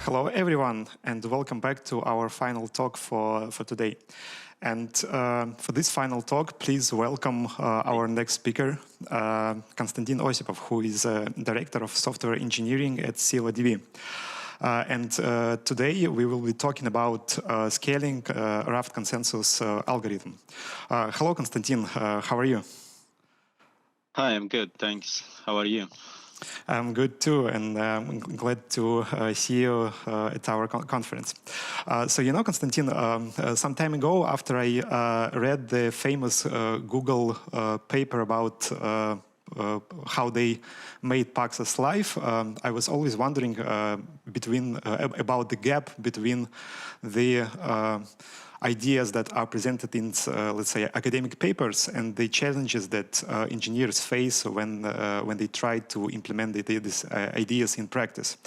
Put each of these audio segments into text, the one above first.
Hello, everyone, and welcome back to our final talk for today. And for this final talk, please welcome our next speaker, Konstantin Osipov, who is Director of Software Engineering at ScyllaDB. Today we will be talking about scaling Raft consensus algorithm. Hello, Konstantin. How are you? Hi, I'm good, thanks. How are you? I'm good too, and I'm glad to see you at our conference. Konstantin, some time ago, after I read the famous Google paper about how they made Paxos live, I was always wondering about the gap between the ideas that are presented in, let's say, academic papers and the challenges that engineers face when they try to implement these ideas in practice.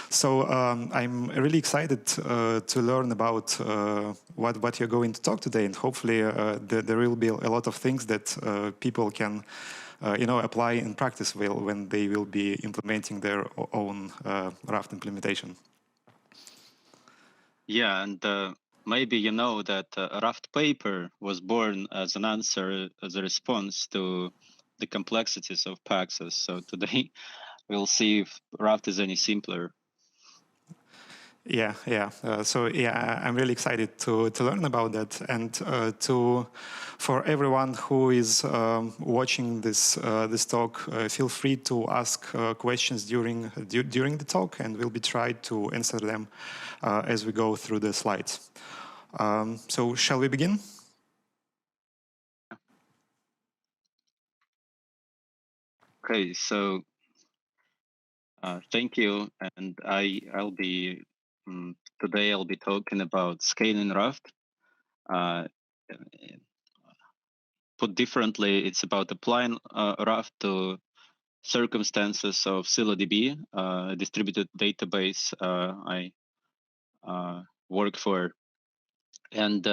So I'm really excited to learn about what you're going to talk today, and hopefully there will be a lot of things that people can apply in practice when they will be implementing their own Raft implementation. Yeah, and maybe you know that a Raft paper was born as an answer, as a response to the complexities of Paxos. So today we'll see if Raft is any simpler. Yeah. I'm really excited to learn about that, and for everyone who is watching this talk, feel free to ask questions during the talk, and we'll be trying to answer them as we go through the slides. So shall we begin? Okay, so thank you, and I'll be today I'll be talking about scaling Raft. Put differently, it's about applying Raft to circumstances of ScyllaDB, a distributed database I work for. And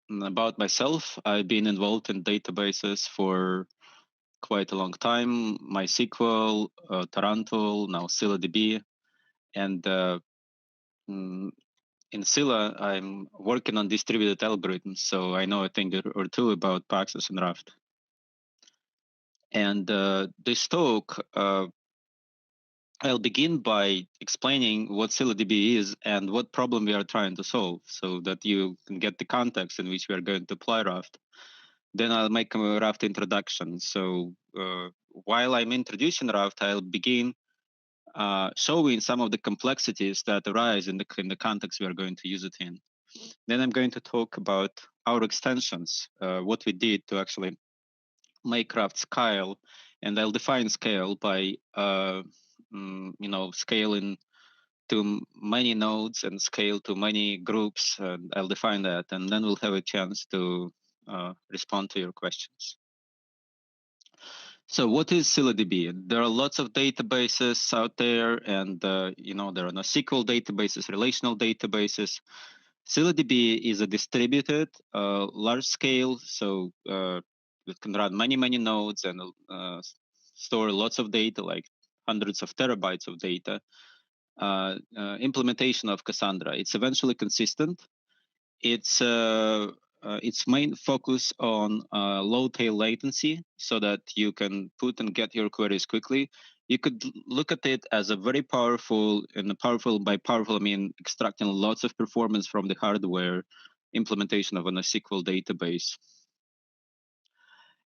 about myself, I've been involved in databases for quite a long time. MySQL, Tarantul, now ScyllaDB. And in Scylla, I'm working on distributed algorithms, so I know a thing or two about Paxos and Raft. And this talk, I'll begin by explaining what ScyllaDB is and what problem we are trying to solve, so that you can get the context in which we are going to apply Raft. Then I'll make a Raft introduction. So while I'm introducing Raft, I'll begin showing some of the complexities that arise in the context we are going to use it in. Then I'm going to talk about our extensions, what we did to actually make Raft scale, and I'll define scale by scaling to many nodes and scale to many groups, and I'll define that, and then we'll have a chance to respond to your questions. So what is ScyllaDB? There are lots of databases out there, and there are NoSQL databases, relational databases. ScyllaDB is a distributed, large scale, so it can run many nodes and store lots of data, like hundreds of terabytes of data. Implementation of Cassandra. It's eventually consistent. Its main focus on low tail latency, so that you can put and get your queries quickly. You could look at it as a very powerful, and by powerful I mean extracting lots of performance from the hardware implementation of a NoSQL database.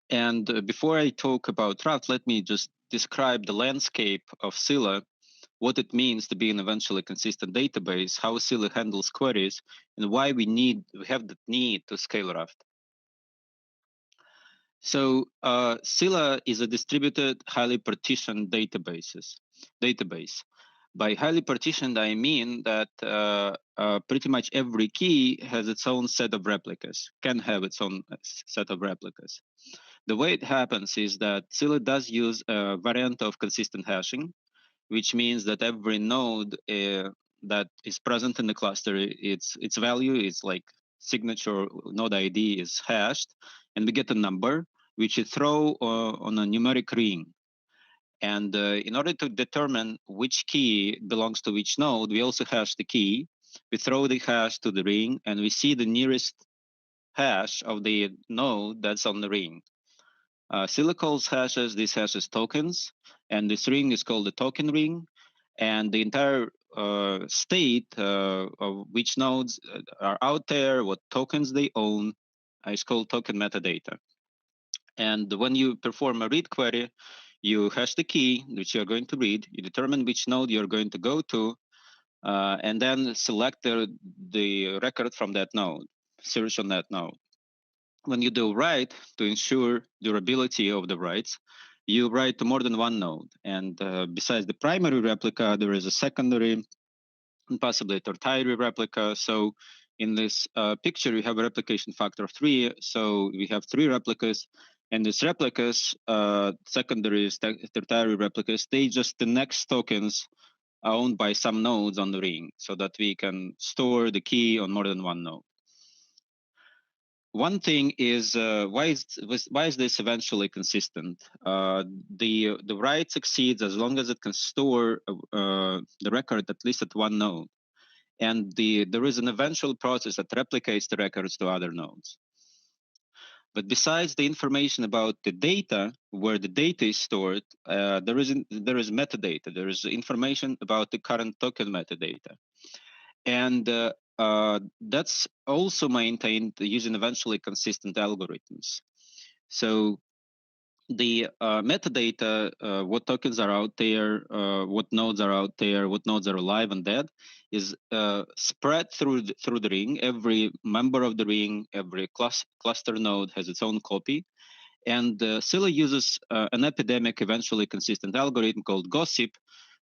And before I talk about Raft, let me just describe the landscape of Scylla, what it means to be an eventually consistent database, how Scylla handles queries, and why we have the need to scale Raft. So Scylla is a distributed, highly partitioned database. By highly partitioned, I mean that pretty much every key has its own set of replicas, can have its own set of replicas. The way it happens is that Scylla does use a variant of consistent hashing, which means that every node that is present in the cluster, its value is like signature node ID is hashed, and we get a number which you throw on a numeric ring. And in order to determine which key belongs to which node, we also hash the key. We throw the hash to the ring, and we see the nearest hash of the node that's on the ring. Scylla calls hashes, these hashes tokens, and this ring is called the token ring. And the entire state of which nodes are out there, what tokens they own, is called token metadata. And when you perform a read query, you hash the key which you're going to read, you determine which node you're going to go to, and then select the record from that node, search on that node. When you do write, to ensure durability of the writes, you write to more than one node. And besides the primary replica, there is a secondary and possibly a tertiary replica. So in this picture, we have a replication factor of 3. So we have 3 replicas. And these replicas, secondaries, tertiary replicas, they just the next tokens are owned by some nodes on the ring so that we can store the key on more than one node. One thing is why is this eventually consistent? The write succeeds as long as it can store the record at least at one node, and there is an eventual process that replicates the records to other nodes. But besides the information about the data, where the data is stored, there is metadata. There is information about the current token metadata, and that's also maintained using eventually consistent algorithms. So the metadata, what tokens are out there, what nodes are out there, what nodes are alive and dead, is spread through the ring. Every member of the ring, every cluster node has its own copy. And Scylla uses an epidemic, eventually consistent algorithm called gossip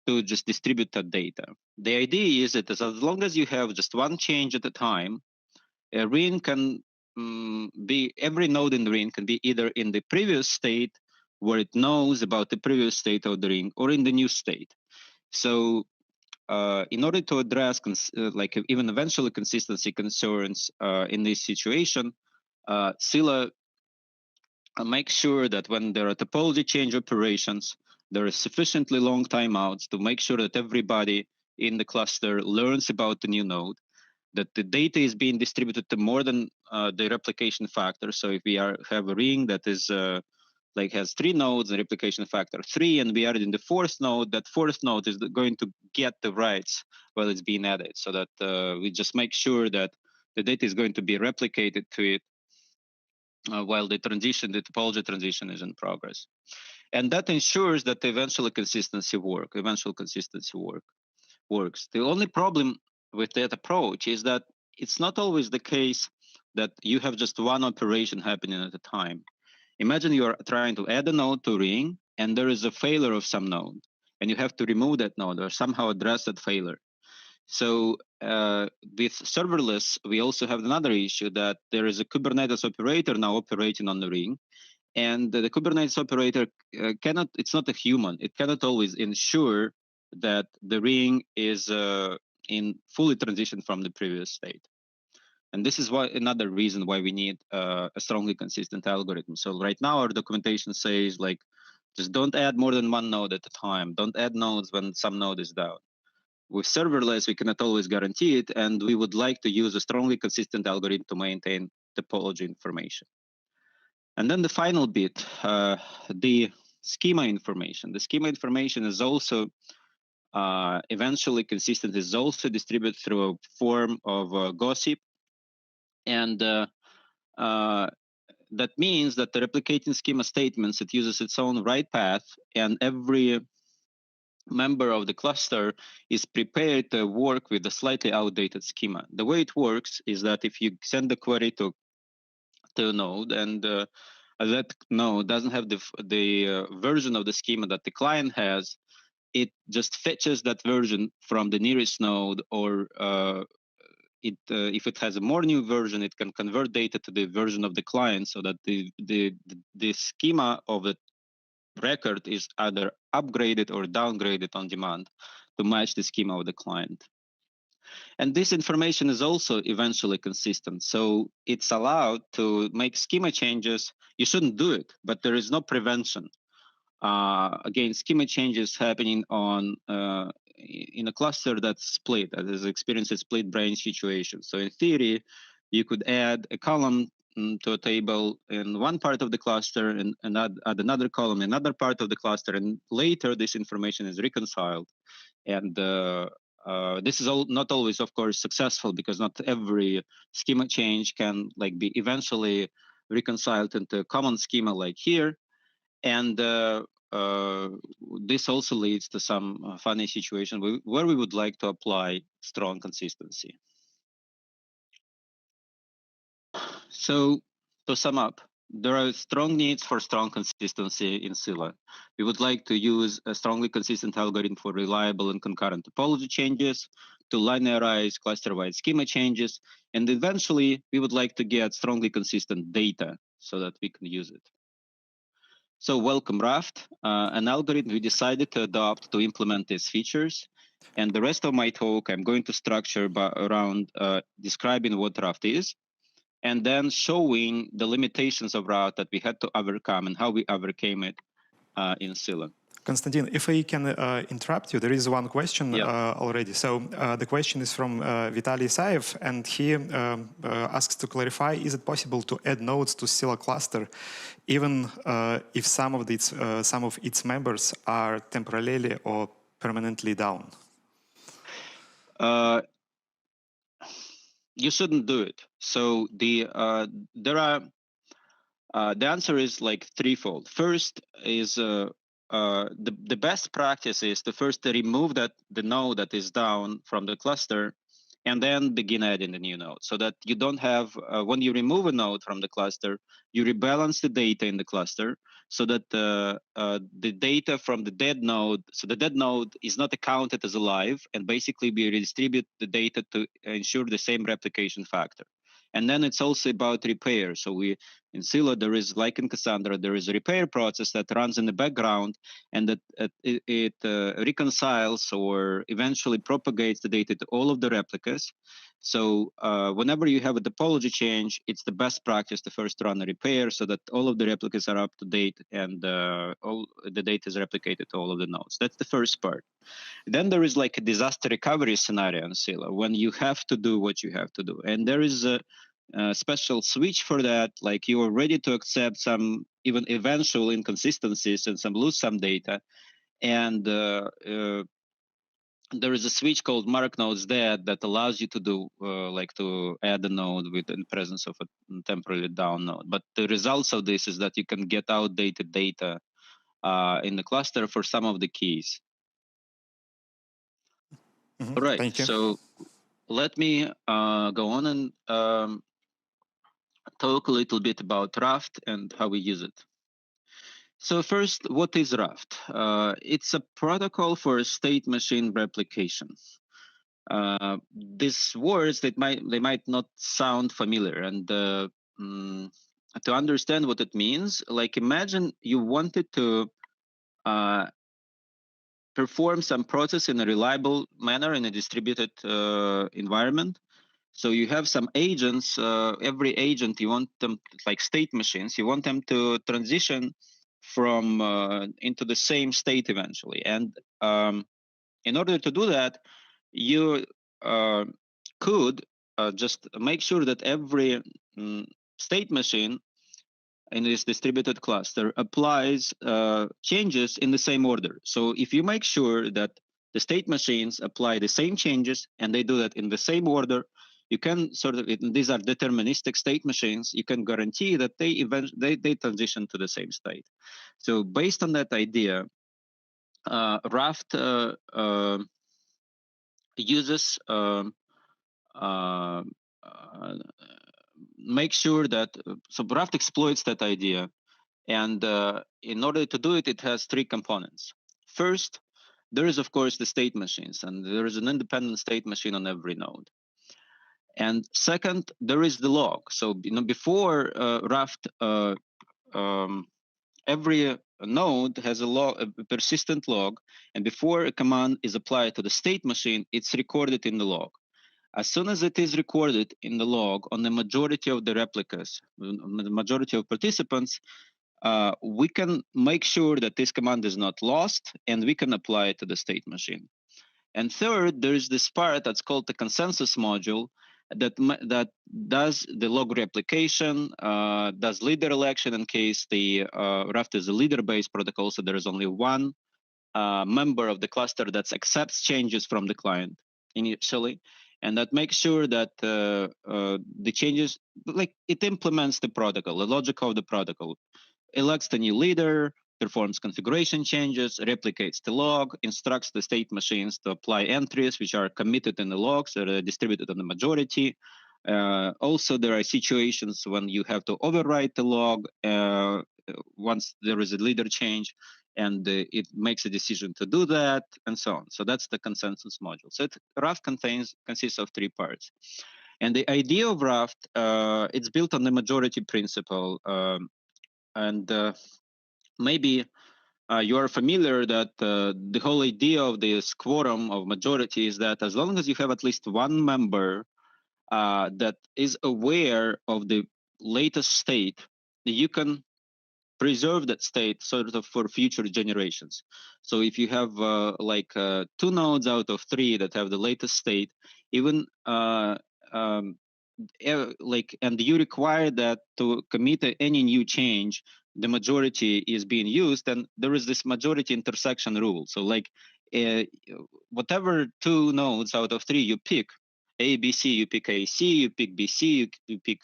to just distribute that data. The idea is that as long as you have just one change at a time, a ring can be, every node in the ring can be either in the previous state where it knows about the previous state of the ring or in the new state. So in order to address like even eventually consistency concerns in this situation, Scylla makes sure that when there are topology change operations, there are sufficiently long timeouts to make sure that everybody in the cluster learns about the new node, that the data is being distributed to more than the replication factor. So if we have a ring that is like has 3 nodes and replication factor 3, and we added in the 4th node, that 4th node is going to get the writes while it's being added, so that we just make sure that the data is going to be replicated to it while the topology transition is in progress. And that ensures that the eventual consistency works. The only problem with that approach is that it's not always the case that you have just one operation happening at a time. Imagine you are trying to add a node to a ring, and there is a failure of some node, and you have to remove that node or somehow address that failure. So with serverless, we also have another issue that there is a Kubernetes operator now operating on the ring, and the Kubernetes operator it's not a human. It cannot always ensure that the ring is in fully transitioned from the previous state. And this is another reason why we need a strongly consistent algorithm. So right now our documentation says like, just don't add more than one node at a time. Don't add nodes when some node is down. With serverless, we cannot always guarantee it, and we would like to use a strongly consistent algorithm to maintain topology information. And then the final bit, the schema information. The schema information is also eventually consistent, is also distributed through a form of gossip. And that means that the replicating schema statements, it uses its own write path, and every member of the cluster is prepared to work with a slightly outdated schema. The way it works is that if you send the query to a node, and that node doesn't have the version of the schema that the client has, it just fetches that version from the nearest node, or if it has a more new version, it can convert data to the version of the client, so that the schema of the record is either upgraded or downgraded on demand to match the schema of the client. And this information is also eventually consistent. So it's allowed to make schema changes. You shouldn't do it, but there is no prevention Again, schema changes happening on in a cluster that's split, that is experiencing split branch situation. So in theory, you could add a column to a table in one part of the cluster and add another column in another part of the cluster, and later this information is reconciled. And this is not always, of course, successful, because not every schema change can like be eventually reconciled into a common schema like here. And this also leads to some funny situation where we would like to apply strong consistency. So to sum up, there are strong needs for strong consistency in Scila. We would like to use a strongly consistent algorithm for reliable and concurrent topology changes, to linearize cluster-wide schema changes, and eventually we would like to get strongly consistent data so that we can use it. So welcome Raft, an algorithm we decided to adopt to implement these features. And the rest of my talk, I'm going to structure around describing what Raft is, and then showing the limitations of Raft that we had to overcome and how we overcame it in Scila. Konstantin, if I can interrupt you, there is one question already. So the question is from Vitaly Isaev, and he asks to clarify, is it possible to add nodes to Scila cluster even if some of its members are temporarily or permanently down? You shouldn't do it. So the answer is like threefold. First is the best practice is to first remove the node that is down from the cluster, and then begin adding the new node, so that you don't have, when you remove a node from the cluster, you rebalance the data in the cluster, so that the data from the dead node, so the dead node is not accounted as alive, and basically we redistribute the data to ensure the same replication factor. And then it's also about repair. So in Scila, there is, like in Cassandra, there is a repair process that runs in the background, and that it reconciles or eventually propagates the data to all of the replicas. So whenever you have a topology change, it's the best practice to first run a repair, so that all of the replicas are up to date and all the data is replicated to all of the nodes. That's the first part. Then there is like a disaster recovery scenario in Scila, when you have to do what you have to do. And there is a special switch for that, like you are ready to accept some even eventual inconsistencies and lose some data. And there is a switch called mark nodes dead that allows you to do like to add a node with the presence of a temporarily down node. But the results of this is that you can get outdated data in the cluster for some of the keys. All right, Thank you. so let me go on and talk a little bit about Raft and how we use it. So first, what is Raft? It's a protocol for state machine replication. These words they might not sound familiar, and to understand what it means, like imagine you wanted to perform some process in a reliable manner in a distributed environment. So you have some agents, every agent, you want them, like state machines, you want them to transition from into the same state eventually. And in order to do that, you could just make sure that every state machine in this distributed cluster applies changes in the same order. So if you make sure that the state machines apply the same changes and they do that in the same order, you can sort of, these are deterministic state machines, you can guarantee that they transition to the same state. So based on that idea, Raft uses make sure that, so Raft exploits that idea. And in order to do it, it has three components. First, there is, of course, the state machines, and there is an independent state machine on every node. And second, there is the log. So before Raft, every node has a persistent log, and before a command is applied to the state machine, it's recorded in the log. As soon as it is recorded in the log on the majority of the replicas, the majority of participants, we can make sure that this command is not lost, and we can apply it to the state machine. And third, there is this part that's called the consensus module that does the log replication, does leader election in case the Raft is a leader-based protocol, so there is only one member of the cluster that accepts changes from the client initially, and that makes sure that the changes, like it implements the protocol, the logic of the protocol, elects the new leader, performs configuration changes, replicates the log, instructs the state machines to apply entries which are committed in the logs that are distributed on the majority. Also, there are situations when you have to overwrite the log once there is a leader change, and it makes a decision to do that, and so on. So that's the consensus module. So Raft consists of 3 parts. And the idea of Raft, it's built on the majority principle. And maybe you are familiar that the whole idea of this quorum of majority is that as long as you have at least one member that is aware of the latest state, you can preserve that state sort of for future generations. So if you have 2 nodes out of 3 that have the latest state, even and you require that to commit any new change, the majority is being used, and there is this majority intersection rule. So whatever 2 nodes out of 3 you pick, A, B, C, you pick A, C, you pick B, C, you pick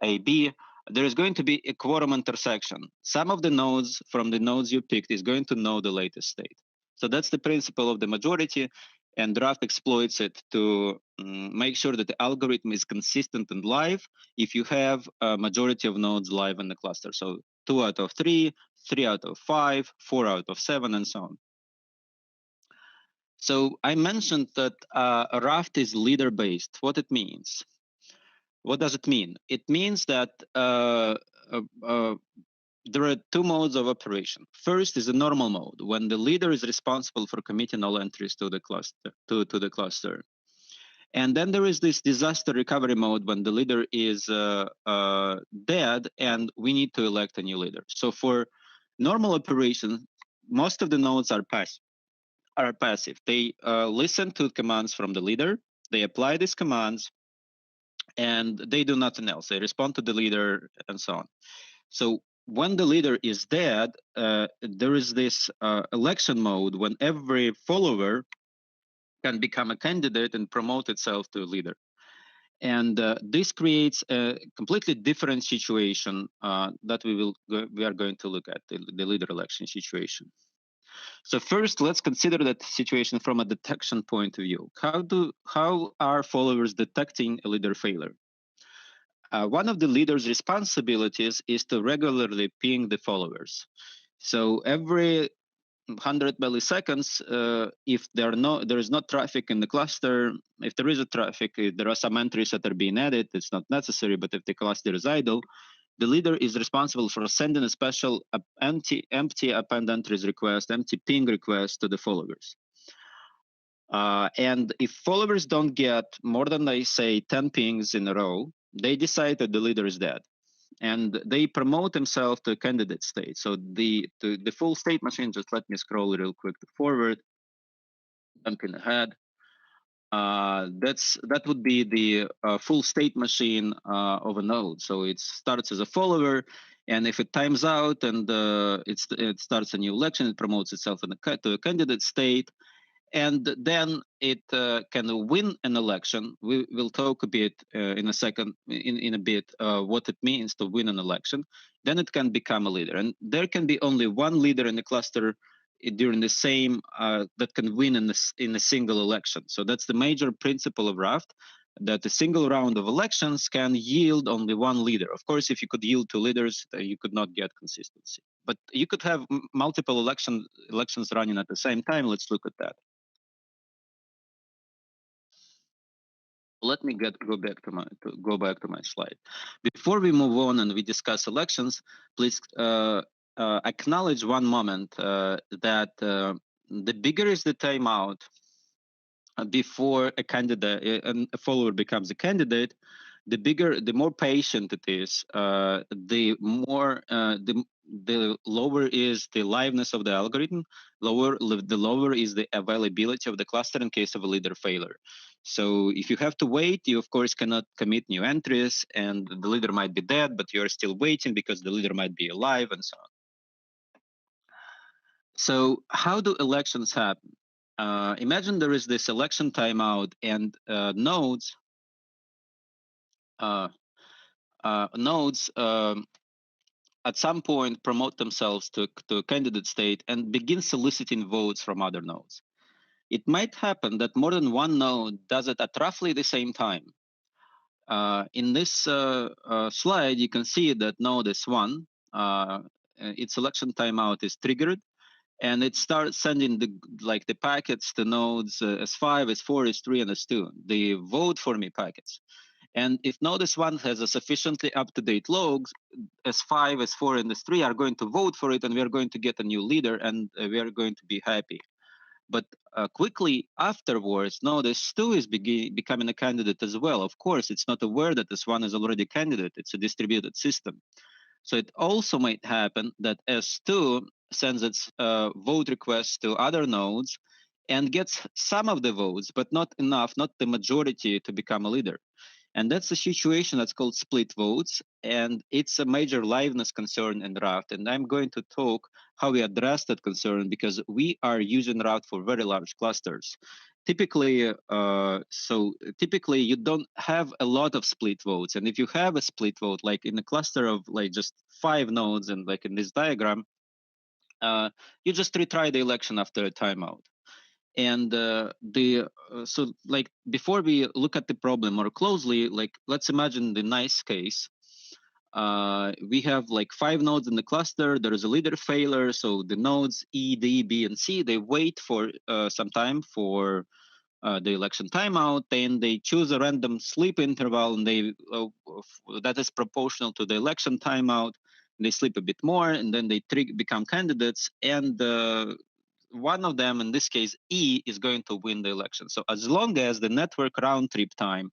A, B, there is going to be a quorum intersection. Some of the nodes from the nodes you picked is going to know the latest state. So that's the principle of the majority, and Raft exploits it to make sure that the algorithm is consistent and live if you have a majority of nodes live in the cluster. So 2 out of 3, 3 out of 5, 4 out of 7, and so on. So I mentioned that Raft is leader-based. What it means? What does it mean? It means that there are 2 modes of operation. First is the normal mode, when the leader is responsible for committing all entries to the cluster. To the cluster. And then there is this disaster recovery mode when the leader is dead and we need to elect a new leader. So for normal operation, most of the nodes are passive. They listen to commands from the leader, they apply these commands, and they do nothing else. They respond to the leader and so on. So when the leader is dead, there is this election mode when every follower can become a candidate and promote itself to a leader. And this creates a completely different situation that we are going to look at, the leader election situation. So first, let's consider that situation from a detection point of view. How are followers detecting a leader failure? One of the leader's responsibilities is to regularly ping the followers. So every 100 milliseconds, if there is no traffic in the cluster, if there is a traffic, there are some entries that are being added, it's not necessary, but if the cluster is idle, the leader is responsible for sending a special empty append entries request, empty ping request to the followers. And if followers don't get more than, I say, 10 pings in a row, they decide that the leader is dead, and they promote themselves to candidate state. So the full state machine, just let me scroll real quick to forward, jumping ahead. That would be the full state machine of a node. So it starts as a follower, and if it times out and it starts a new election, it promotes itself to a candidate state, and then it can win an election. We will talk a bit in a second, in a bit, what it means to win an election. Then it can become a leader, and there can be only one leader in the cluster during the same that can win in a single election. So that's the major principle of Raft, that a single round of elections can yield only one leader. Of course, if you could yield 2 leaders, you could not get consistency. But you could have multiple elections running at the same time. Let's look at that. Let me go back to my slide. Before we move on and we discuss elections, please acknowledge one moment that the bigger is the timeout before a candidate, a follower becomes a candidate, the more patient it is, the the lower is the liveness of the algorithm, the lower is the availability of the cluster in case of a leader failure. So if you have to wait, you of course cannot commit new entries, and the leader might be dead, but you're still waiting because the leader might be alive, and so on. So how do elections happen? Imagine there is this election timeout, and nodes at some point promote themselves to candidate state and begin soliciting votes from other nodes. It might happen that more than one node does it at roughly the same time. In this slide, you can see that node S1, its election timeout is triggered, and it starts sending the packets to nodes S5, S4, S3, and S2, the vote for me packets. And if node S1 has a sufficiently up-to-date logs, S5, S4, and S3 are going to vote for it, and we are going to get a new leader, and we are going to be happy. But quickly afterwards, node S2 is becoming a candidate as well. Of course, it's not aware that S1 is already a candidate. It's a distributed system. So it also might happen that S2 sends its vote requests to other nodes and gets some of the votes, but not enough, not the majority to become a leader. And that's a situation that's called split votes, and it's a major liveness concern in Raft. And I'm going to talk how we address that concern, because we are using Raft for very large clusters. Typically, typically you don't have a lot of split votes, and if you have a split vote, like in a cluster of like just 5 nodes, and like in this diagram, you just retry the election after a timeout. And so like before we look at the problem more closely, like let's imagine the nice case. We have like 5 nodes in the cluster. There is a leader failure, so the nodes E, D, B, and C, they wait for some time for the election timeout, and they choose a random sleep interval, and they that is proportional to the election timeout. They sleep a bit more, and then they become candidates, and one of them, in this case E, is going to win the election. So as long as the network round trip time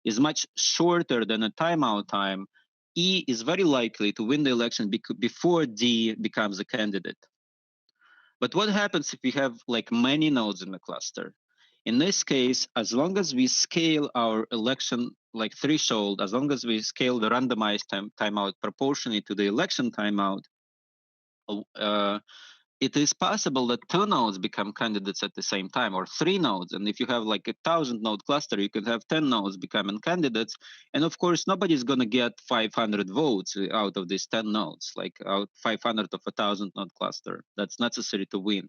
is much shorter than a timeout time, E is very likely to win the election before D becomes a candidate. But what happens if we have like many nodes in the cluster? In this case, as long as we scale our election like threshold, as long as we scale the randomized timeout proportionally to the election timeout, it is possible that 2 nodes become candidates at the same time, or 3 nodes. And if you have like 1,000 node cluster, you can have 10 nodes becoming candidates. And of course, nobody's going to get 500 votes out of these 10 nodes, like out 500 of 1,000 node cluster. That's necessary to win.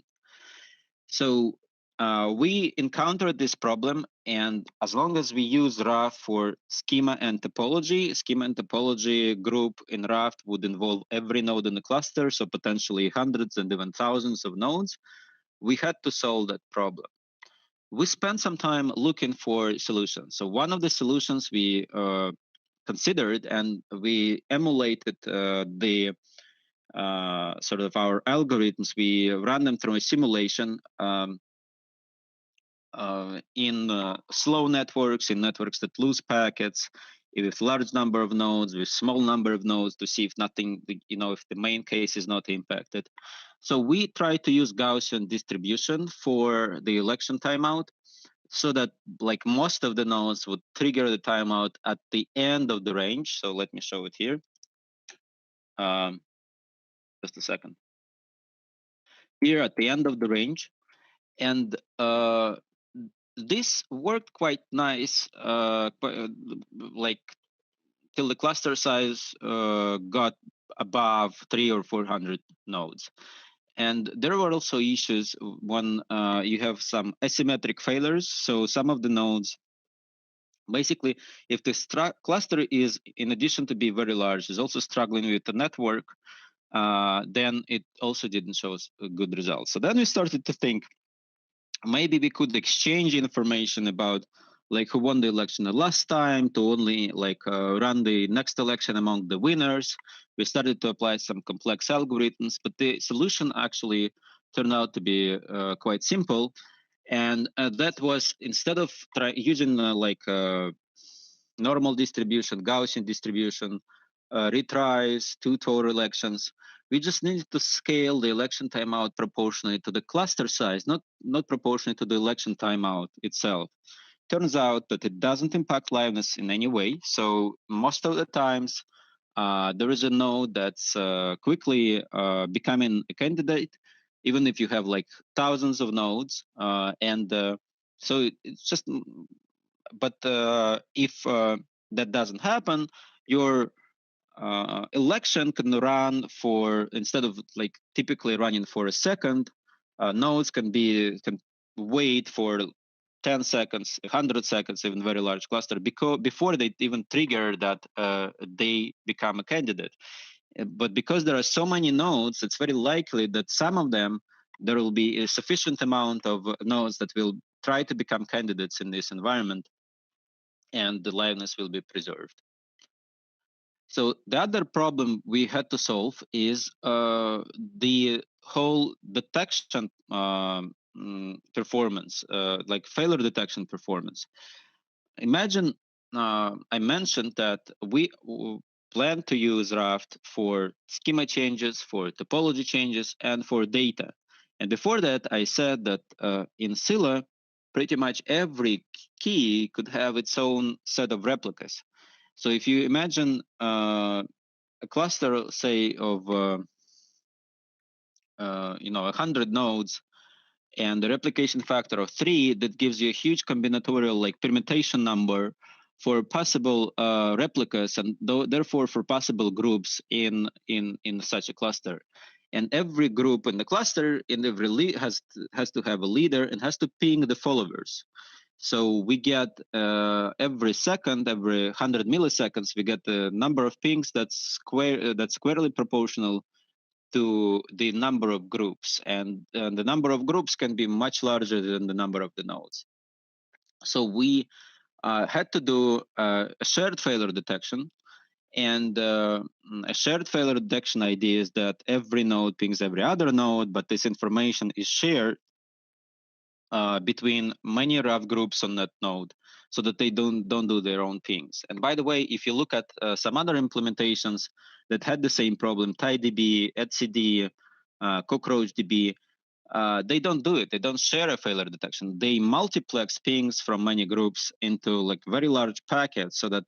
So we encountered this problem, and as long as we use Raft for schema and topology group in Raft would involve every node in the cluster, so potentially hundreds and even thousands of nodes. We had to solve that problem. We spent some time looking for solutions. So one of the solutions we considered, and we emulated the sort of our algorithms. We ran them through a simulation in slow networks, in networks that lose packets, with large number of nodes, with small number of nodes, to see if nothing, if the main case is not impacted. So we try to use Gaussian distribution for the election timeout, so that like most of the nodes would trigger the timeout at the end of the range. So let me show it here. Just a second. Here at the end of the range, and this worked quite nice, like till the cluster size got above 300 or 400 nodes. And there were also issues when you have some asymmetric failures. So some of the nodes, basically, if the cluster is, in addition to be very large, is also struggling with the network, then it also didn't show good results. So then we started to think, maybe we could exchange information about like who won the election the last time to only like run the next election among the winners. We started to apply some complex algorithms, but the solution actually turned out to be quite simple. And that was, instead of using normal distribution, Gaussian distribution, retries, 2 total elections. We just needed to scale the election timeout proportionally to the cluster size, not proportionally to the election timeout itself. Turns out that it doesn't impact liveness in any way. So most of the times, there is a node that's quickly becoming a candidate, even if you have like thousands of nodes. So it's just, but if that doesn't happen, your election can run for, instead of like typically running for a second, nodes can wait for 10 seconds, 100 seconds, even very large cluster, because before they even trigger that they become a candidate. But because there are so many nodes, it's very likely that some of them, there will be a sufficient amount of nodes that will try to become candidates in this environment, and the liveness will be preserved. So the other problem we had to solve is the whole detection performance, like failure detection performance. Imagine I mentioned that we plan to use Raft for schema changes, for topology changes, and for data. And before that, I said that in Scylla, pretty much every key could have its own set of replicas. So if you imagine a cluster, say, of 100 nodes, and the replication factor of 3, that gives you a huge combinatorial like permutation number for possible replicas, and therefore for possible groups in such a cluster. And every group in the cluster has to have a leader and has to ping the followers. So we get every second, every 100 milliseconds, we get the number of pings that's squarely proportional to the number of groups, and the number of groups can be much larger than the number of the nodes. So we had to do a shared failure detection, and a shared failure detection idea is that every node pings every other node, but this information is shared between many Raft groups on that node, so that they don't do their own pings. And by the way, if you look at some other implementations that had the same problem, TiDB, etcd, CockroachDB, they don't do it. They don't share a failure detection. They multiplex pings from many groups into like very large packets, so that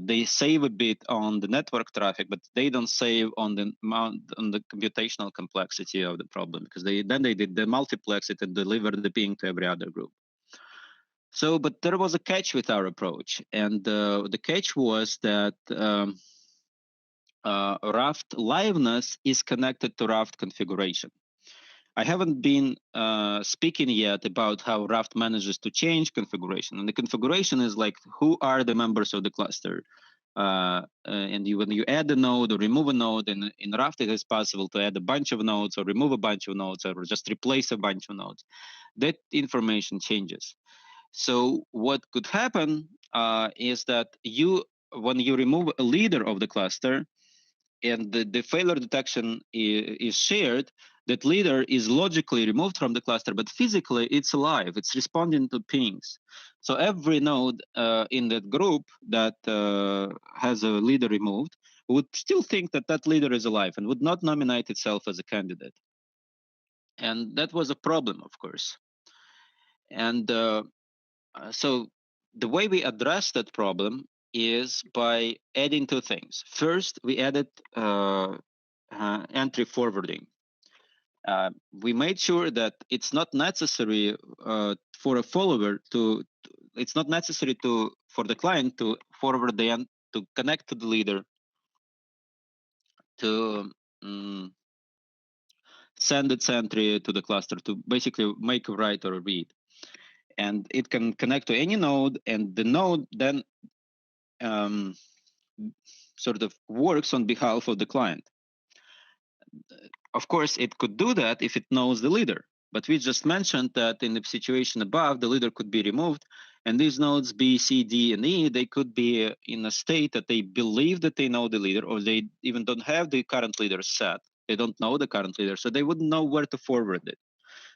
they save a bit on the network traffic, but they don't save on the computational complexity of the problem, because they multiplex it and deliver the ping to every other group. So, but there was a catch with our approach, and the catch was that Raft liveness is connected to Raft configuration. I haven't been speaking yet about how Raft manages to change configuration. And the configuration is like, who are the members of the cluster? And when you add a node or remove a node, in Raft it is possible to add a bunch of nodes or remove a bunch of nodes or just replace a bunch of nodes. That information changes. So what could happen is that when you remove a leader of the cluster, and the failure detection is shared, that leader is logically removed from the cluster, but physically it's alive. It's responding to pings. So every node in that group that has a leader removed would still think that that leader is alive and would not nominate itself as a candidate. And that was a problem, of course. And so the way we address that problem is by adding 2 things. First, we added entry forwarding. We made sure that it's not necessary for a follower it's not necessary for the client to forward to connect to the leader, to send its entry to the cluster, to basically make a write or a read. And it can connect to any node, and the node then sort of works on behalf of the client. Of course, it could do that if it knows the leader, but we just mentioned that in the situation above, the leader could be removed, and these nodes B, C, D, and E, they could be in a state that they believe that they know the leader, or they even don't have the current leader set. They don't know the current leader, so they wouldn't know where to forward it.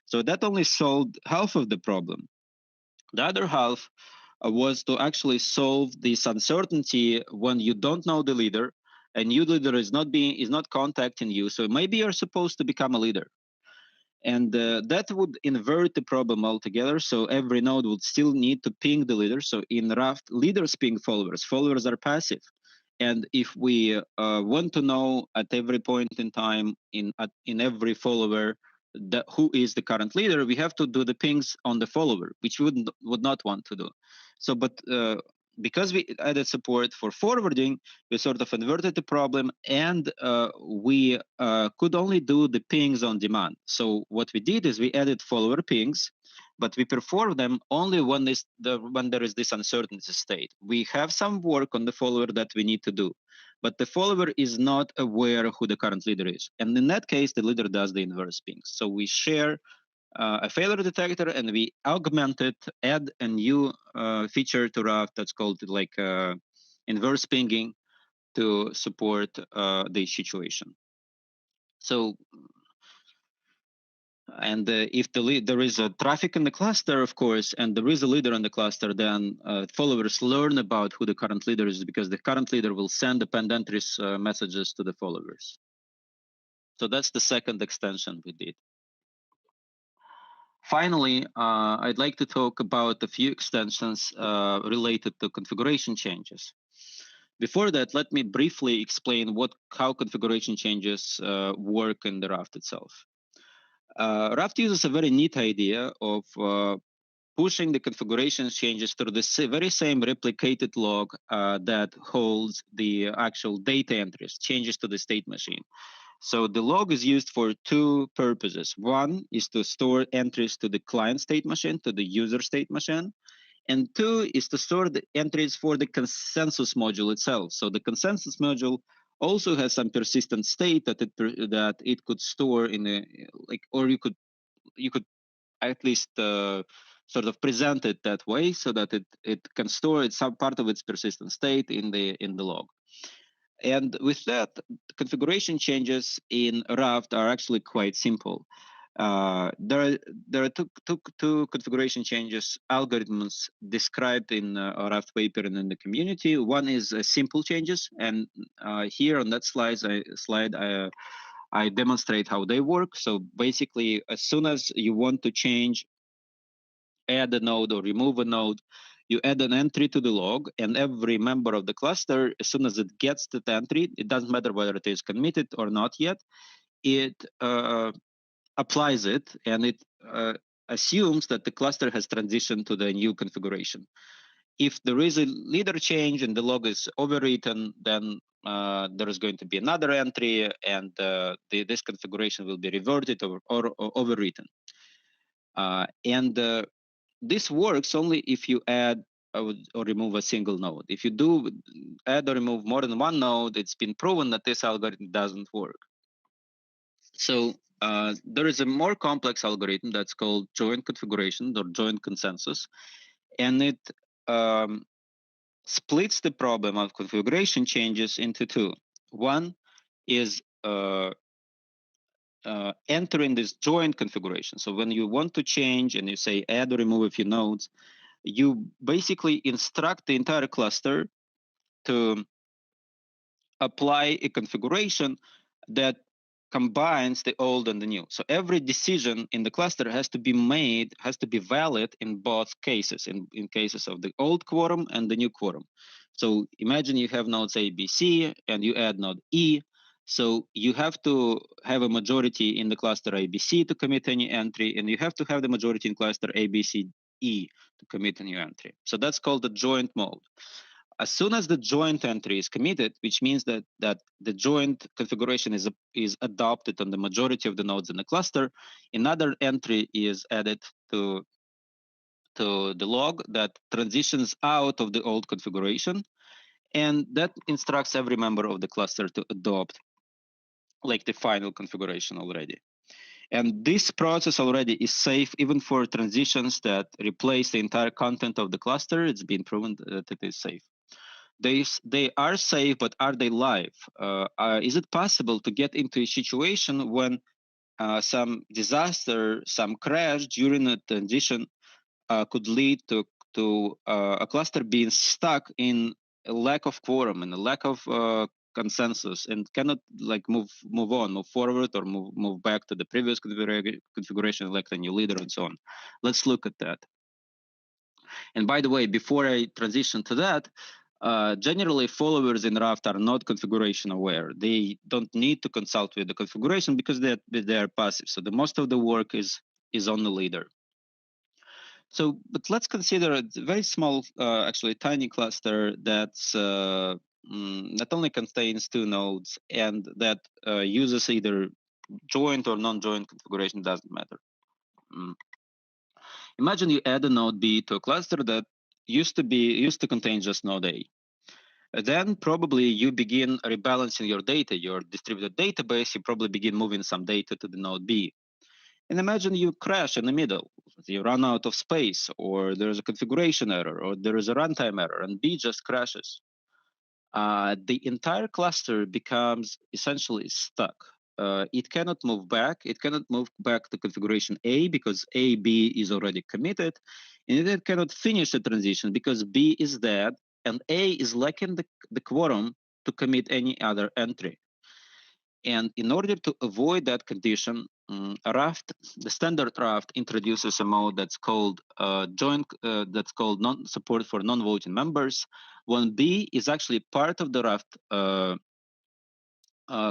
So that only solved half of the problem. The other half was to actually solve this uncertainty when you don't know the leader, a new leader is not contacting you, so maybe you're supposed to become a leader. And that would invert the problem altogether. So every node would still need to ping the leader. So in Raft, leaders ping followers. Followers are passive. And if we want to know at every point in time in every follower who is the current leader, we have to do the pings on the follower, which we would not want to do. So, but because we added support for forwarding, we sort of inverted the problem, and we could only do the pings on demand. So what we did is we added follower pings, but we perform them only when there is this uncertainty state. We have some work on the follower that we need to do, but the follower is not aware who the current leader is. And in that case, the leader does the inverse pings. So we share a failure detector, and we augment it, add a new feature to Raft that's called like inverse pinging to support the situation. So, and if there is a traffic in the cluster, of course, and there is a leader in the cluster, then followers learn about who the current leader is, because the current leader will send append entries messages to the followers. So that's the second extension we did. Finally, I'd like to talk about a few extensions related to configuration changes. Before that, let me briefly explain how configuration changes work in the Raft itself. Raft uses a very neat idea of pushing the configuration changes through the very same replicated log that holds the actual data entries, changes to the state machine. So the log is used for two purposes. One is to store entries to the client state machine, to the user state machine. And two is to store the entries for the consensus module itself. So the consensus module also has some persistent state that it could store in a or you could at least sort of present it that way, so that it can store some part of its persistent state in the log. And with that, configuration changes in Raft are actually quite simple. There are two configuration changes algorithms described in a Raft paper and in the community. One is simple changes, and here on that slide I demonstrate how they work. So basically, as soon as you want to change, add a node or remove a node, you add an entry to the log, and every member of the cluster, as soon as it gets that entry, it doesn't matter whether it is committed or not yet, it applies it, and it assumes that the cluster has transitioned to the new configuration. If there is a leader change and the log is overwritten, then there is going to be another entry, and this configuration will be reverted or overwritten. And this works only if you add or remove a single node. If you do add or remove more than one node, it's been proven that this algorithm doesn't work. So there is a more complex algorithm that's called joint configuration or joint consensus, and it splits the problem of configuration changes into two. One is entering this joint configuration. So when you want to change and you say add or remove a few nodes, you basically instruct the entire cluster to apply a configuration that combines the old and the new. So every decision in the cluster has to be valid in both cases, in cases of the old quorum and the new quorum. So imagine you have nodes A, B, C, and you add node E. So you have to have a majority in the cluster ABC to commit any entry, and you have to have the majority in cluster ABCE to commit a new entry. So that's called the joint mode. As soon as the joint entry is committed, which means that the joint configuration is adopted on the majority of the nodes in the cluster, another entry is added to the log that transitions out of the old configuration, and that instructs every member of the cluster to adopt like the final configuration already. And this process already is safe even for transitions that replace the entire content of the cluster. It's been proven that it is safe. They are safe, but are they live? Is it possible to get into a situation when some disaster, some crash during a transition could lead to a cluster being stuck in a lack of quorum and a lack of consensus and cannot like move forward or move back to the previous configuration, elect a new leader and so on. Let's look at that. And by the way, before I transition to that, generally followers in Raft are not configuration aware. They don't need to consult with the configuration because they're passive. So the most of the work is on the leader. So, but let's consider a very small, actually tiny cluster that's not only contains 2 nodes and that uses either joint or non-joint configuration, doesn't matter. Imagine you add a node B to a cluster that used to contain just node A. Then probably you begin rebalancing your data, your distributed database. You probably begin moving some data to the node B. And imagine you crash in the middle. You run out of space, or there's a configuration error, or there is a runtime error, and B just crashes. The entire cluster becomes essentially stuck. It cannot move back. It cannot move back to configuration A because AB is already committed. And it cannot finish the transition because B is dead and A is lacking the quorum to commit any other entry. And in order to avoid that condition, Raft, the standard Raft, introduces a mode that's called support for non-voting members. When B is actually part of the Raft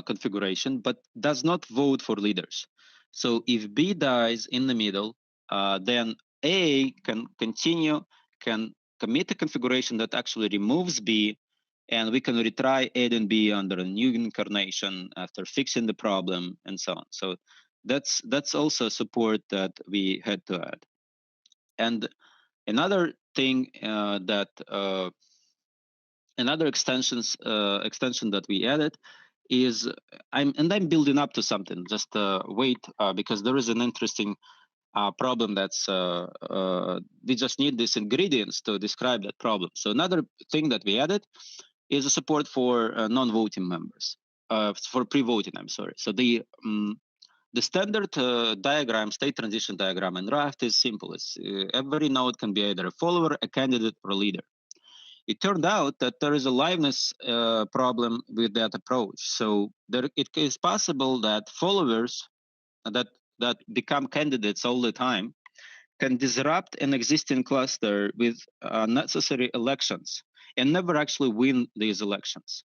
configuration, but does not vote for leaders. So if B dies in the middle, then A can commit a configuration that actually removes B, and we can retry adding B under a new incarnation after fixing the problem and so on. So that's also support that we had to add. And another thing another extension that we added is I'm building up to something. Just wait, because there is an interesting problem that's we just need these ingredients to describe that problem. So another thing that we added is a support for non-voting members, for pre-voting. I'm sorry. So the standard diagram, state transition diagram in Raft is simple. It's every node can be either a follower, a candidate, or a leader. It turned out that there is a liveness problem with that approach. So it is possible that followers that become candidates all the time can disrupt an existing cluster with necessary elections and never actually win these elections.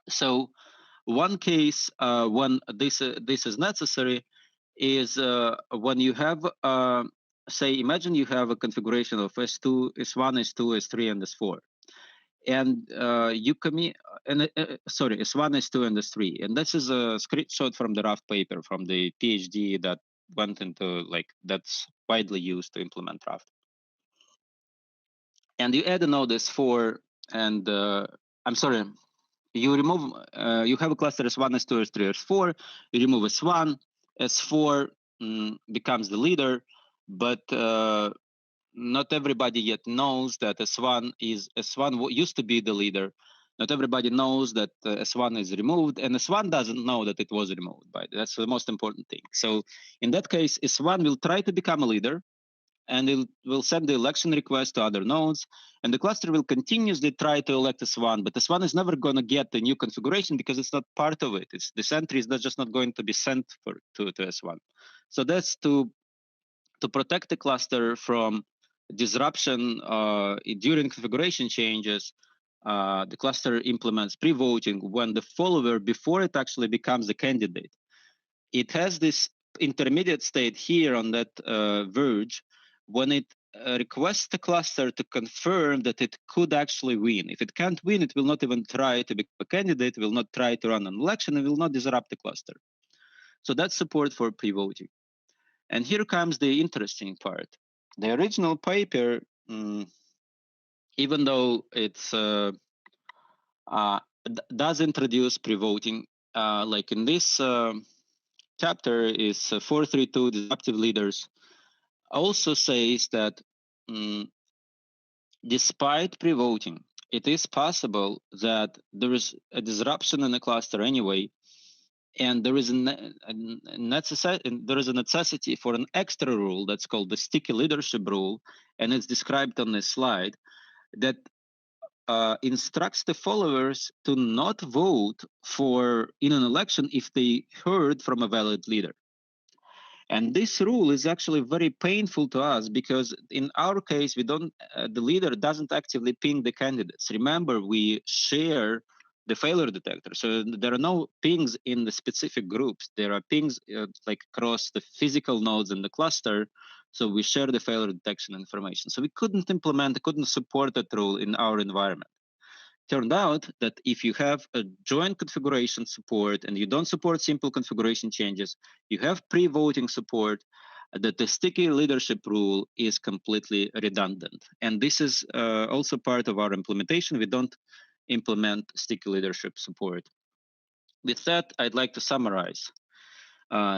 So one case when this is necessary is when you have say, imagine you have a configuration of S2, S1, S2, S3, and S4, and you commit sorry, S1, S2, and S3, and this is a screenshot from the Raft paper from the PhD that went into that's widely used to implement Raft. And you add a node S4, and I'm sorry, you remove you have a cluster S1, S2, S3, S4. You remove S1. S4 becomes the leader, but not everybody yet knows that S1 used to be the leader. Not everybody knows that S1 is removed, and S1 doesn't know that it was removed. That's the most important thing. So in that case, S1 will try to become a leader, and it will send the election request to other nodes, and the cluster will continuously try to elect S1, but S1 is never going to get the new configuration because it's not part of it. This entry is just not going to be sent to S1. So that's to protect the cluster from disruption during configuration changes. The cluster implements pre-voting when the follower, before it actually becomes a candidate. It has this intermediate state here on that verge when it requests the cluster to confirm that it could actually win. If it can't win, it will not even try to become a candidate, will not try to run an election, and will not disrupt the cluster. So that's support for pre-voting. And here comes the interesting part. The original paper, even though it's does introduce pre-voting, like in this chapter is 432 disruptive leaders, also says that despite pre-voting, it is possible that there is a disruption in the cluster anyway, and there is a necessity for an extra rule that's called the sticky leadership rule, and it's described on this slide, that instructs the followers to not vote in an election if they heard from a valid leader. And this rule is actually very painful to us because in our case, the leader doesn't actively ping the candidates. Remember, we share the failure detector. So there are no pings in the specific groups. There are pings like across the physical nodes in the cluster. So we share the failure detection information. So we couldn't support that rule in our environment. Turned out that if you have a joint configuration support and you don't support simple configuration changes, you have pre-voting support, that the sticky leadership rule is completely redundant. And this is also part of our implementation. We don't implement sticky leadership support. With that, I'd like to summarize.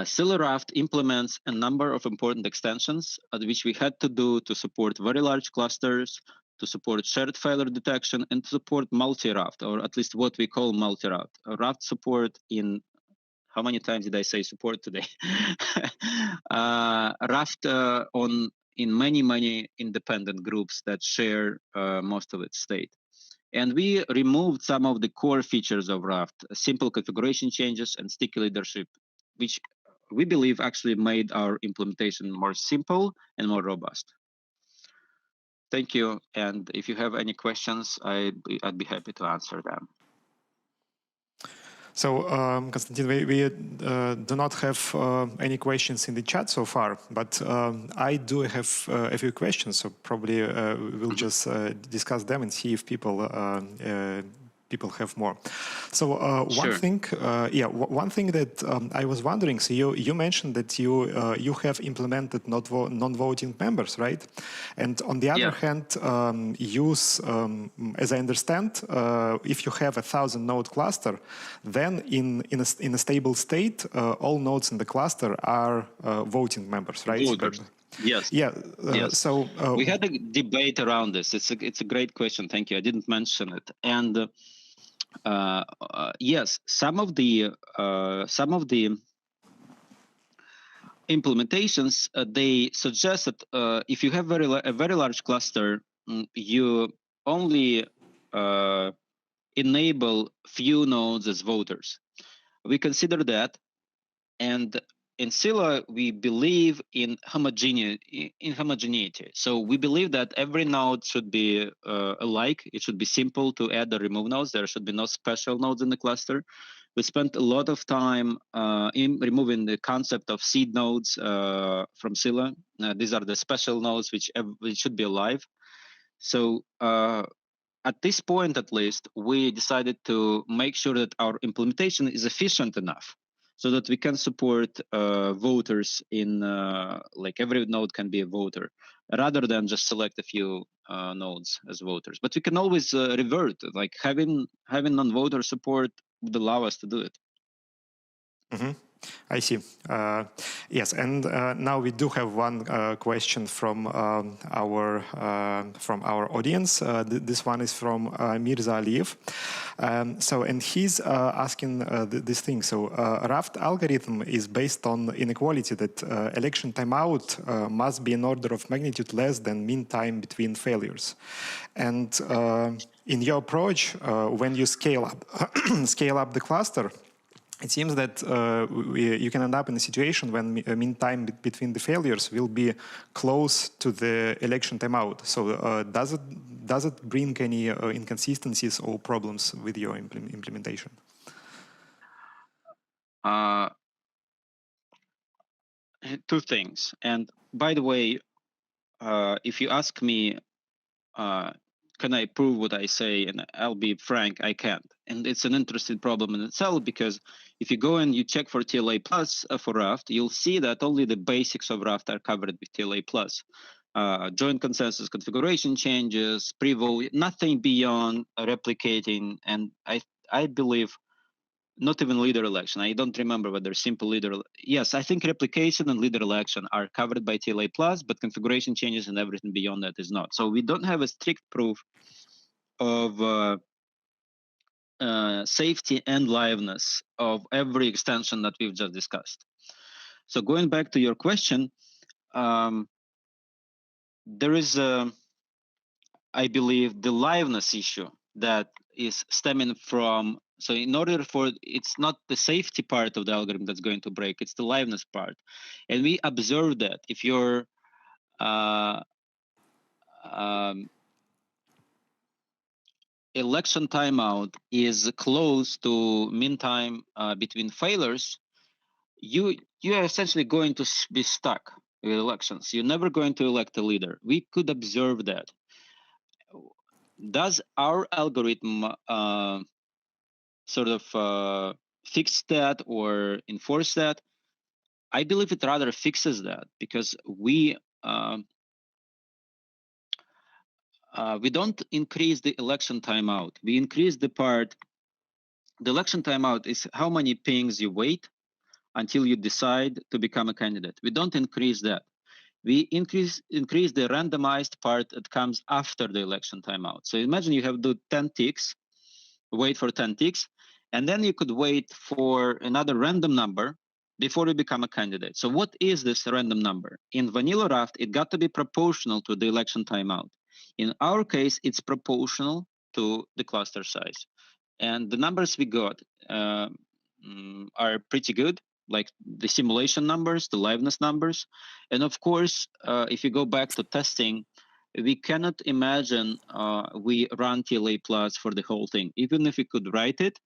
Scylla Raft implements a number of important extensions which we had to do to support very large clusters, to support shared failure detection, and to support multi-Raft, or at least what we call multi-Raft. Raft support in, how many times did I say support today? Raft in many independent groups that share most of its state. And we removed some of the core features of Raft, simple configuration changes and sticky leadership, which we believe actually made our implementation more simple and more robust. Thank you. And if you have any questions, I'd be happy to answer them. So, Konstantin, we do not have any questions in the chat so far, but I do have a few questions. So probably we'll just discuss them and see if people have more. So Sure. one thing that I was wondering. So you mentioned that you have implemented non-voting members, right? And on the other hand, use, as I understand, if you have 1,000 node cluster, then in a stable state, all nodes in the cluster are voting members, right? Voters. Yes. Yeah. Yes. So we had a debate around this. It's a great question. Thank you. I didn't mention it. And yes, some of the implementations they suggest that if you have a very large cluster, you only enable few nodes as voters. We consider that, and in Scylla we believe in homogeneity. So we believe that every node should be alike. It should be simple to add or remove nodes. There should be no special nodes in the cluster. We spent a lot of time in removing the concept of seed nodes from Scylla. These are the special nodes which should be alive. So at this point, at least, we decided to make sure that our implementation is efficient enough so that we can support voters in, like every node can be a voter, rather than just select a few nodes as voters. But we can always revert, like having non-voter support would allow us to do it. Mm-hmm. I see. Yes, and now we do have one question from our audience. This one is from Mirza Aliyev. And he's asking this thing. So Raft algorithm is based on inequality that election timeout must be an order of magnitude less than mean time between failures. And in your approach, when you scale up the cluster, it seems that you can end up in a situation when mean time between the failures will be close to the election timeout. So does it bring any inconsistencies or problems with your implementation? Two things. And by the way, if you ask me, can I prove what I say? And I'll be frank, I can't. And it's an interesting problem in itself, because if you go and you check for TLA plus for Raft, you'll see that only the basics of Raft are covered with TLA plus. Joint consensus configuration changes, pre-vote, nothing beyond replicating. And I believe not even leader election. I don't remember whether simple leader. Yes, I think replication and leader election are covered by TLA plus, but configuration changes and everything beyond that is not. So we don't have a strict proof of safety and liveness of every extension that we've just discussed. So going back to your question, there is I believe the liveness issue that is stemming from, so in order for, it's not the safety part of the algorithm that's going to break, it's the liveness part. And we observe that if your election timeout is close to mean time between failures, you are essentially going to be stuck with elections. You're never going to elect a leader. We could observe that. Does our algorithm sort of fix that or enforce that? I believe it rather fixes that, because we don't increase the election timeout. We increase the part. The election timeout is how many pings you wait until you decide to become a candidate. We don't increase that. We increase the randomized part that comes after the election timeout. So imagine you have to do 10 ticks, wait for 10 ticks, and then you could wait for another random number before you become a candidate. So what is this random number? In vanilla Raft, it got to be proportional to the election timeout. In our case, it's proportional to the cluster size. And the numbers we got are pretty good, like the simulation numbers, the liveness numbers. And of course, if you go back to testing, we cannot imagine we run TLA plus for the whole thing. Even if we could write it,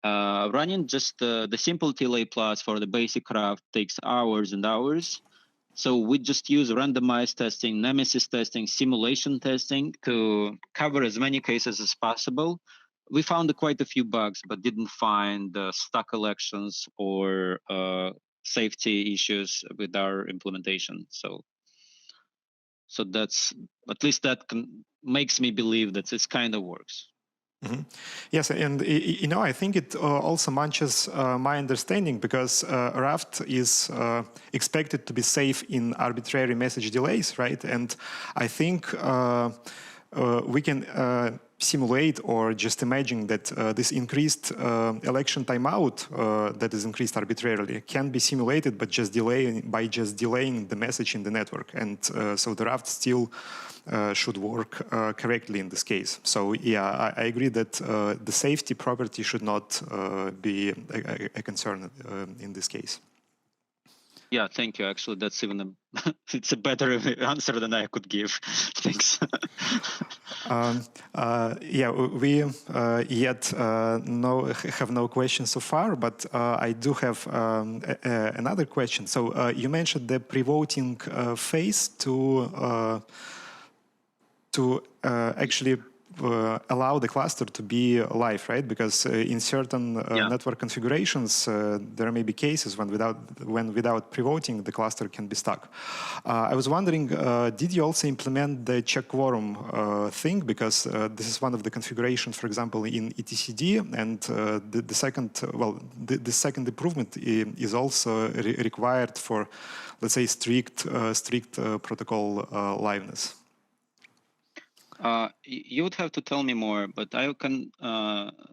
running just the simple TLA plus for the basic Raft takes hours and hours. So we just use randomized testing, nemesis testing, simulation testing to cover as many cases as possible. We found quite a few bugs, but didn't find stuck elections or safety issues with our implementation. So that's, at least that makes me believe that this kind of works. Mm-hmm. Yes, and I think it also matches my understanding, because Raft is expected to be safe in arbitrary message delays, right? And I think we can simulate or just imagine that this increased election timeout that is increased arbitrarily can be simulated, but just delaying the message in the network, and so the Raft still should work correctly in this case. So yeah, I agree that the safety property should not be a concern in this case. Yeah, thank you. Actually, that's even it's a better answer than I could give. Thanks. Yeah, we yet have no questions so far, but I do have another question. So you mentioned the pre-voting phase to actually allow the cluster to be live, right? Because in certain network configurations, there may be cases when without pre-voting, the cluster can be stuck. I was wondering, did you also implement the check quorum thing? Because this is one of the configurations, for example, in etcd, and the second improvement is also required for, let's say, strict protocol liveness. You would have to tell me more, but I can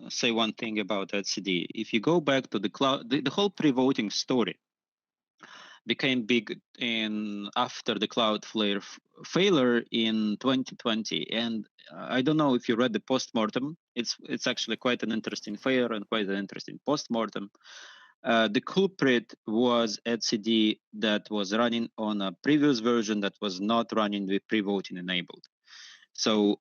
say one thing about etcd. If you go back to the cloud, the whole pre-voting story became big after the Cloudflare failure in 2020. And I don't know if you read the postmortem. It's actually quite an interesting failure and quite an interesting postmortem. The culprit was etcd that was running on a previous version that was not running with pre-voting enabled. So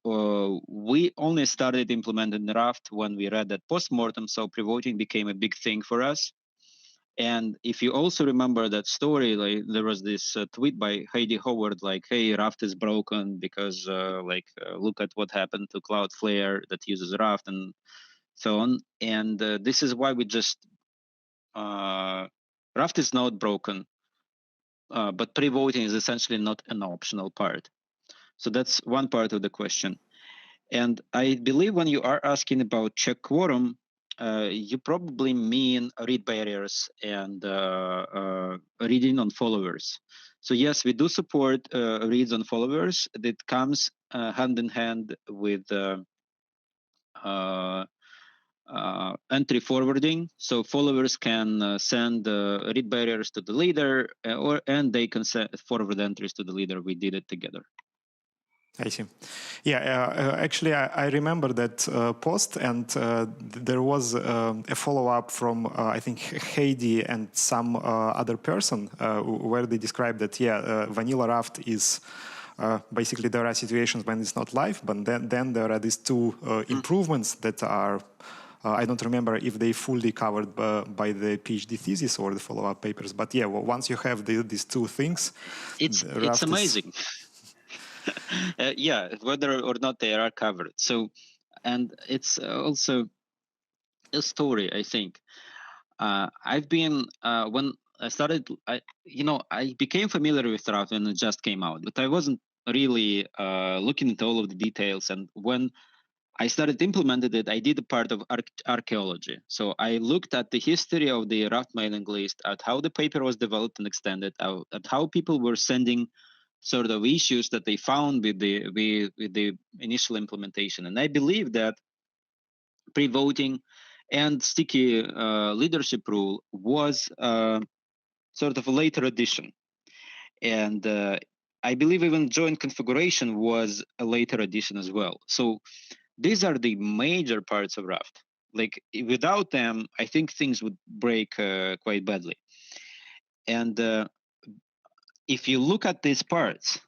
we only started implementing the Raft when we read that postmortem, so pre-voting became a big thing for us. And if you also remember that story, like there was this tweet by Heidi Howard, like, "Hey, Raft is broken because look at what happened to Cloudflare that uses Raft," and so on. And this is why we just Raft is not broken, but pre-voting is essentially not an optional part. So that's one part of the question. And I believe when you are asking about check quorum, you probably mean read barriers and reading on followers. So yes, we do support reads on followers. That comes hand in hand with entry forwarding. So followers can send read barriers to the leader, and they can forward entries to the leader. We did it together. I see. Yeah, actually, I remember that post, and there was a follow-up from, I think, Heidi and some other person where they described that, yeah, vanilla Raft is basically there are situations when it's not live, but then there are these two improvements that are, I don't remember if they fully covered by the PhD thesis or the follow-up papers, but yeah, well, once you have these two things, it's amazing. Yeah, whether or not they are covered. So, and it's also a story, I think. I've been when I started, I became familiar with Raft when it just came out, but I wasn't really looking into all of the details. And when I started implementing it, I did a part of archaeology. So I looked at the history of the Raft mailing list, at how the paper was developed and extended, at how people were sending sort of issues that they found with the initial implementation. And I believe that pre-voting and sticky leadership rule was sort of a later addition. And I believe even joint configuration was a later addition as well. So these are the major parts of Raft. Like without them, I think things would break quite badly. And if you look at these parts,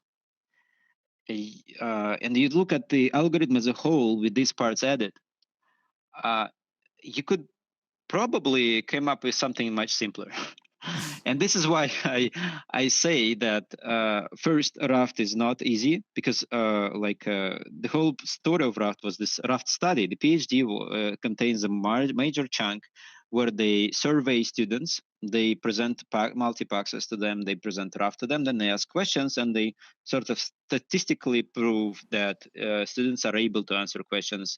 and you look at the algorithm as a whole with these parts added, you could probably come up with something much simpler. And this is why I say that first, Raft is not easy, because the whole story of Raft was this Raft study. The PhD contains a major chunk where they survey students, they present multi-access to them, they present Raft to them, then they ask questions, and they sort of statistically prove that students are able to answer questions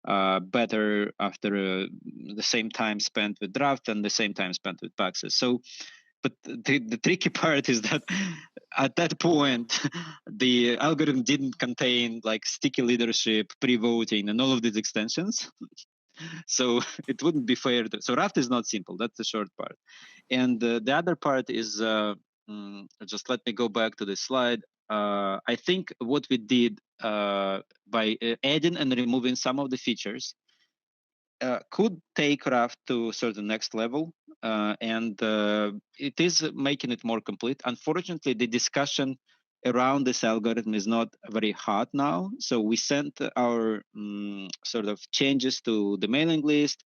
better after the same time spent with Raft and the same time spent with Paxos. So, but the tricky part is that at that point, the algorithm didn't contain like sticky leadership, pre-voting, and all of these extensions. So it wouldn't be fair. So Raft is not simple. That's the short part. And the other part is, just let me go back to the slide. I think what we did by adding and removing some of the features could take Raft to sort of next level, and it is making it more complete. Unfortunately, the discussion around this algorithm is not very hot now. So we sent our sort of changes to the mailing list,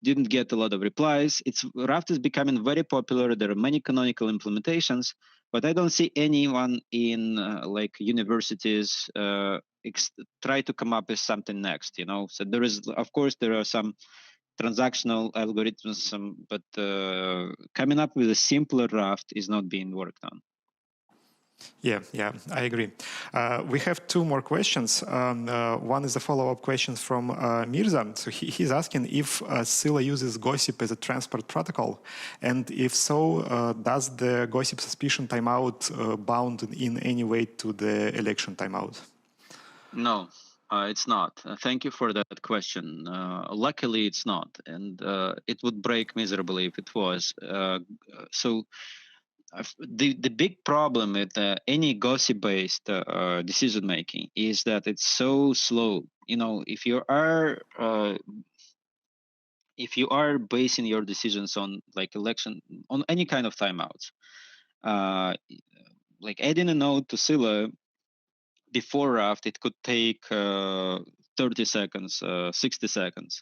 didn't get a lot of replies. Raft is becoming very popular. There are many canonical implementations, but I don't see anyone in like universities try to come up with something next. So there is, of course, there are some transactional algorithms, but coming up with a simpler Raft is not being worked on. Yeah, I agree. We have two more questions. One is a follow-up question from Mirza. So he's asking if Scylla uses gossip as a transport protocol, and if so, does the gossip suspicion timeout bound in any way to the election timeout? No, it's not. Thank you for that question. Luckily, it's not, and it would break miserably if it was. So the big problem with any gossip-based decision making is that it's so slow. If you are basing your decisions on like election, on any kind of timeouts, like adding a node to Scylla before Raft, it could take 30 seconds, 60 seconds,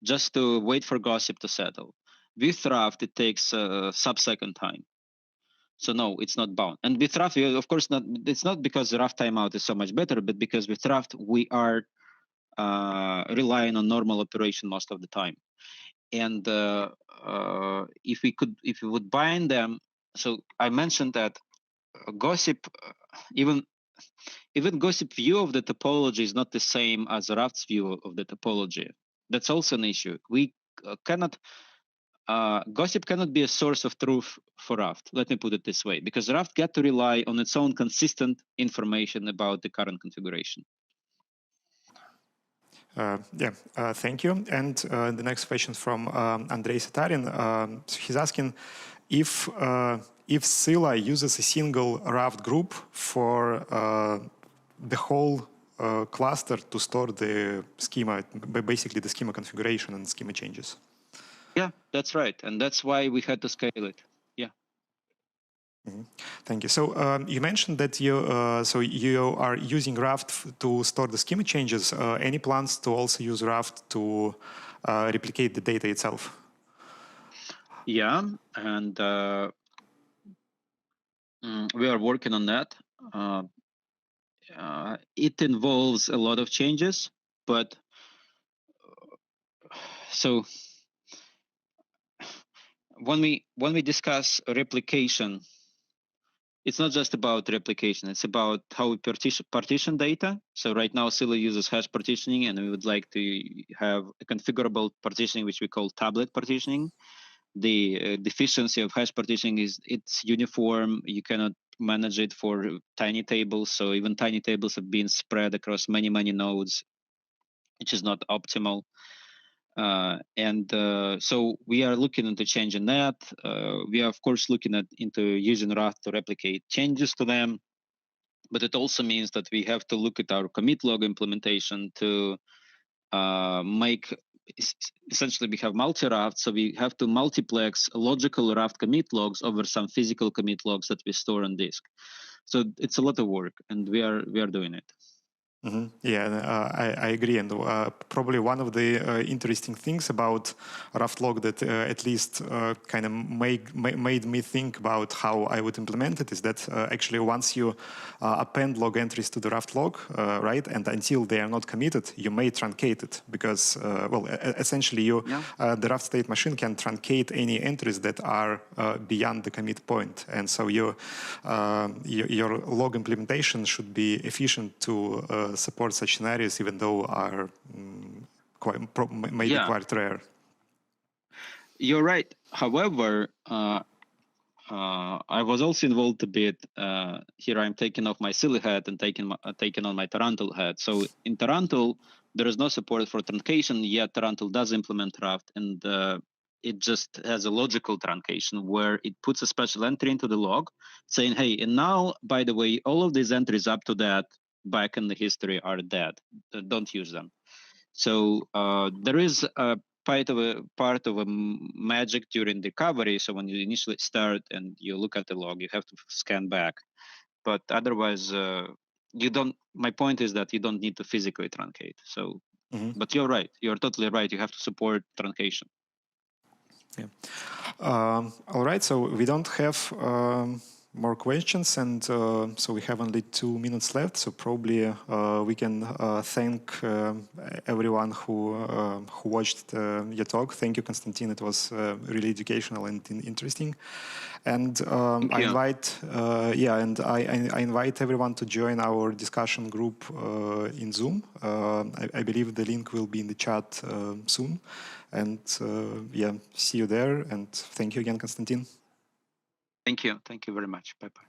just to wait for gossip to settle. With Raft, it takes sub-second time. So no, it's not bound. And with Raft, of course, it's not because Raft timeout is so much better, but because with Raft, we are relying on normal operation most of the time. And if we would bind them, so I mentioned that gossip, even gossip view of the topology is not the same as Raft's view of the topology. That's also an issue. We cannot. Gossip cannot be a source of truth for Raft. Let me put it this way, because Raft got to rely on its own consistent information about the current configuration. Thank you. And the next question from Andrei Satarin. He's asking if Scylla uses a single Raft group for the whole cluster to store the schema, basically the schema configuration and schema changes. Yeah, that's right. And that's why we had to scale it. Yeah. Mm-hmm. Thank you. So you mentioned that you are using Raft to store the schema changes. Any plans to also use Raft to replicate the data itself? Yeah, and we are working on that. It involves a lot of changes, but so when we discuss replication, it's not just about replication. It's about how we partition data. So right now, Scylla uses hash partitioning, and we would like to have a configurable partitioning, which we call tablet partitioning. The deficiency of hash partitioning is it's uniform. You cannot manage it for tiny tables. So even tiny tables have been spread across many nodes, which is not optimal. So we are looking into changing that. We are of course looking into using Raft to replicate changes to them, but it also means that we have to look at our commit log implementation to make. Essentially, we have multi-Raft, so we have to multiplex logical Raft commit logs over some physical commit logs that we store on disk. So it's a lot of work, and we are doing it. Mm-hmm. Yeah, I agree. And probably one of the interesting things about Raft log that at least kind of made me think about how I would implement it is that actually once you append log entries to the Raft log, right, and until they are not committed, you may truncate it because, essentially the Raft state machine can truncate any entries that are beyond the commit point. And so your log implementation should be efficient to support such scenarios, even though are maybe quite rare. You're right. However, I was also involved a bit. Here I'm taking off my Silly hat and taking on my Tarantul hat. So in Tarantul, there is no support for truncation, yet Tarantul does implement Raft, and it just has a logical truncation where it puts a special entry into the log saying, hey, and now, by the way, all of these entries up to that back in the history are dead. Don't use them. So there is a part of a magic during recovery. So when you initially start and you look at the log, you have to scan back. But otherwise, you don't. My point is that you don't need to physically truncate. So, but you're right. You're totally right. You have to support truncation. Yeah. All right. So we don't have more questions, and so we have only 2 minutes left. So probably we can thank everyone who watched your talk. Thank you, Konstantin. It was really educational and interesting. And I invite everyone to join our discussion group in Zoom. I believe the link will be in the chat soon. And see you there. And thank you again, Konstantin. Thank you. Thank you very much. Bye-bye.